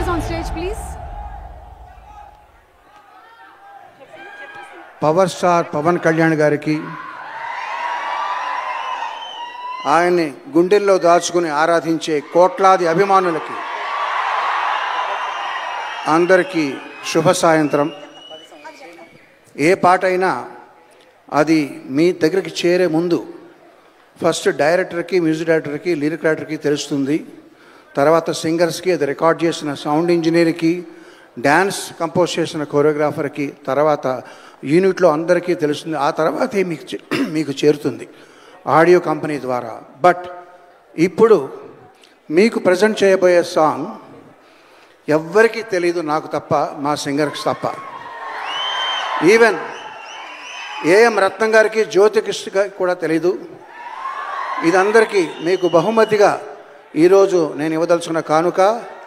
Singers on stage please. Power star Pawan Kalyan గారికి, ఆయన్ని గుండెల్లో దాచుకుని ఆరాధించే కోట్లాది అభిమానులకి అందరికీ శుభ సాయంత్రం. ఏ పాట అయినా అది మీ దగ్గరికి చేరే ముందు ఫస్ట్ డైరెక్టర్కి, మ్యూజిక్ డైరెక్టర్కి, లిరిక్ రైటర్కి తెలుస్తుంది. తర్వాత సింగర్స్కి, అది రికార్డ్ చేసిన సౌండ్ ఇంజనీర్కి, డ్యాన్స్ కంపోజ్ చేసిన కొరియోగ్రాఫర్కి, తర్వాత యూనిట్లో అందరికీ తెలుస్తుంది. ఆ తర్వాతే మీకు చేరుతుంది ఆడియో కంపెనీ ద్వారా. బట్ ఇప్పుడు మీకు ప్రజెంట్ చేయబోయే సాంగ్ ఎవ్వరికీ తెలీదు, నాకు తప్ప, మా సింగర్కి తప్ప. ఈవెన్ ఏఎం రత్నం గారికి, జ్యోతికృష్ణ గారికి కూడా తెలీదు. ఇదందరికీ మీకు బహుమతిగా ఈరోజు నేను ఇవ్వదలుచుకున్న కానుక.